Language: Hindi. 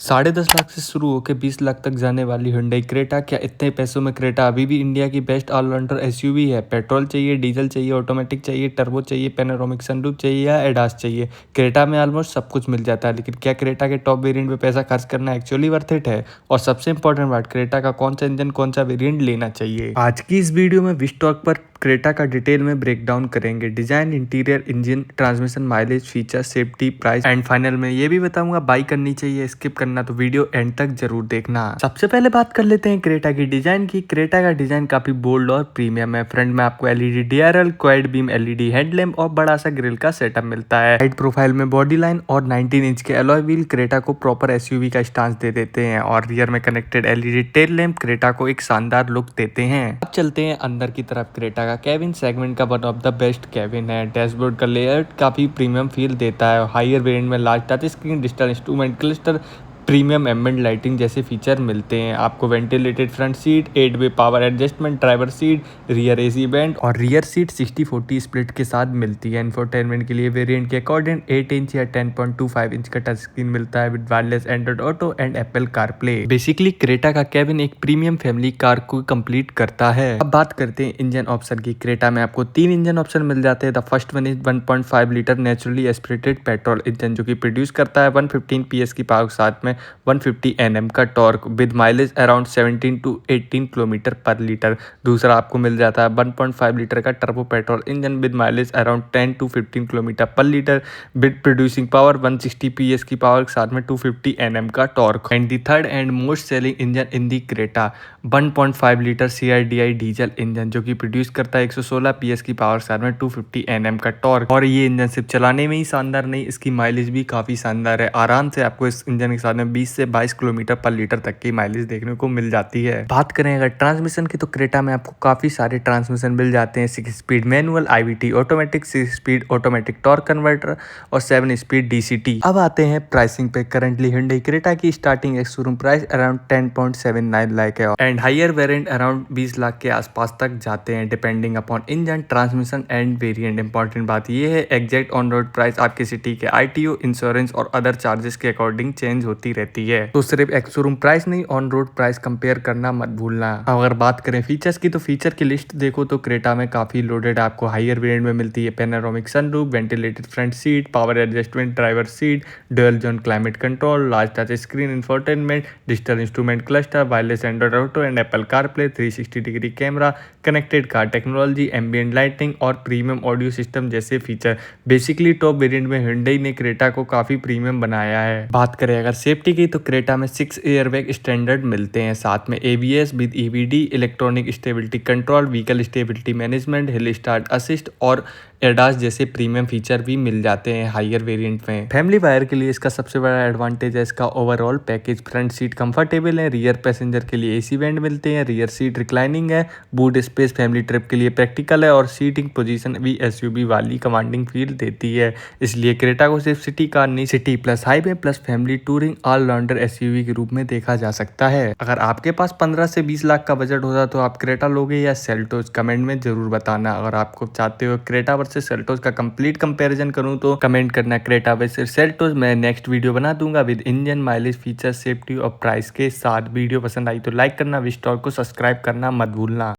10.5 लाख से शुरू होकर 20 लाख तक जाने वाली हुंडई क्रेटा। क्या इतने पैसों में क्रेटा अभी भी इंडिया की बेस्ट ऑलराउंडर एसयूवी है? पेट्रोल चाहिए, डीजल चाहिए, ऑटोमेटिक चाहिए, टर्बो चाहिए, पैनोरामिक सनरूफ चाहिए या एडास चाहिए? क्रेटा में ऑलमोस्ट सब कुछ मिल जाता है। लेकिन क्या क्रेटा के टॉप वेरिएंट पे पैसा खर्च करना एक्चुअली वर्थ इट है? और सबसे इंपॉर्टेंट बात, क्रेटा का कौन सा इंजन, कौन सा वेरिएंट लेना चाहिए? आज की इस वीडियो में विस्टॉक पर क्रेटा का डिटेल में ब्रेकडाउन करेंगे। Design, interior, engine, transmission, mileage, feature, safety, price and final में ये भी बताऊंगा बाई करनी चाहिए, स्किप करना तो वीडियो एंड तक जरूर देखना। सबसे पहले बात कर लेते हैं क्रेटा की डिजाइन की। क्रेटा का डिजाइन काफी बोल्ड और प्रीमियम है। फ्रंट में आपको LED DRL, quad beam LED headlamp और बड़ा सा ग्रिल का सेटअप मिलता है। साइड प्रोफाइल में बॉडी लाइन और 19 इंच के अलॉय व्हील क्रेटा को प्रॉपर एसयूवी का स्टांस दे देते हैं। और रियर में connected LED tail lamp Creta को एक शानदार लुक देते हैं। अब चलते हैं अंदर की तरफ। क्रेटा का केबिन सेगमेंट का one of the best cabin है। डैशबोर्ड का लेआउट काफी प्रीमियम फील देता है। हायर वेरिएंट में large touch screen, digital instrument cluster, premium ambient lighting जैसे फीचर मिलते हैं। आपको ventilated front seat, 8 way power adjustment, driver seat, rear AC vent और रियर सीट 60/40 स्प्लिट के साथ मिलती है। इंफोटेनमेंट के लिए वेरिएंट के अकॉर्डिंग 8 इंच या 10.25 इंच का टच स्क्रीन मिलता है with wireless Android auto and Apple CarPlay. Basically Creta का केबिन एक प्रीमियम फैमिली कार को कंप्लीट करता है। अब बात करते हैं इंजन ऑप्शन की। क्रेटा में आपको 3 इंजन ऑप्शन मिल जाते हैं। The first one is 1.5 litre naturally aspirated petrol engine, जो कि प्रोड्यूस करता है 115 PS की पावर के साथ में 150 Nm का torque with mileage around 17 to 18 kilometre per litre. दूसरा आपको मिल जाता है 1.5 लीटर का turbo petrol engine with mileage around 10 to 15 kilometre per litre with producing power 160 PS की पावर के साथ में 250 Nm का torque. And the third and most selling engine in the Creta 1.5 litre CRDI diesel engine, जो कि प्रोड्यूस करता है 116 PS की पावर के साथ में 250 Nm का टॉर्क। और ये इंजन सिर्फ चलाने में ही शानदार नहीं, इसकी माइलेज भी काफी शानदार है। आराम से आपको इस इंजन के साथ में 20 से 22 किलोमीटर पर लीटर तक की माइलेज देखने को मिल जाती है। बात करें अगर ट्रांसमिशन की, तो क्रेटा में आपको काफी सारे ट्रांसमिशन मिल जाते हैं। 6 speed manual, IVT automatic, 6 speed automatic torque converter और 7 स्पीड DCT। अब आते हैं प्राइसिंग पे। करंटली हुंडई क्रेटा की starting ex showroom price around 10.79 lakh है and higher variant around 20 lakh के आसपास तक जाते हैं, depending upon engine, transmission and variant. Important बात यह है, एग्जैक्ट ऑन रोड प्राइस आपकी सिटी के ITO, इंश्योरेंस और अदर चार्जेस के अकॉर्डिंग चेंज होती रहती है। तो सिर्फ एक्स शोरूम प्राइस नहीं, ऑन रोड प्राइस कंपेयर करना मत भूलना। अगर बात करें फीचर्स की, तो फीचर की लिस्ट देखो तो क्रेटा में काफी लोडेड आपको हायर वेरिएंट में मिलती है। Panoramic sunroof, ventilated front seat, power adjustment, driver seat, dual zone climate control, large touch screen, infotainment, digital instrument cluster, wireless Android auto and Apple CarPlay, 360 degree camera, connected car technology, ambient lighting और प्रीमियम ऑडियो सिस्टम जैसे फीचर। बेसिकली टॉप वेरिएंट में हुंडई ने क्रेटा को काफी प्रीमियम बनाया है। बात करें अगर सेफ्टी की, तो क्रेटा में 6 एयरबैग स्टैंडर्ड मिलते हैं, साथ में ABS with EBD, electronic stability control, vehicle stability management, hill start assist और एडास जैसे प्रीमियम फीचर भी मिल जाते हैं हायर वेरिएंट में। फैमिली वायर के लिए इसका सबसे बड़ा एडवांटेज है इसका overall package. Front seat comfortable है, रियर पैसेंजर के लिए AC वेंट मिलते हैं, रियर सीट रिक्लाइनिंग है, बूट स्पेस फैमिली ट्रिप के लिए प्रैक्टिकल है और सीटिंग पोजीशन भी SUV वाली कमांडिंग फील देती है। इसलिए क्रेटा को सिर्फ सिटी कार नहीं, city plus highway plus family touring all rounder SUV के रूप में देखा जा सकता है। अगर आपके पास 15 से 20 लाख का बजट होता तो आप क्रेटा लोगे या सेल्टोस? कमेंट में जरूर बताना। अगर आपको चाहते हो क्रेटा वर्सेस सेल्टोस का कंप्लीट कंपैरिजन करूं तो कमेंट करना क्रेटा वर्सेस सेल्टोस। मैं नेक्स्ट वीडियो बना दूंगा with engine, mileage, feature, safety और प्राइस के साथ। वीडियो पसंद आई तो लाइक करना, विस्टॉक को सब्सक्राइब करना मत भूलना।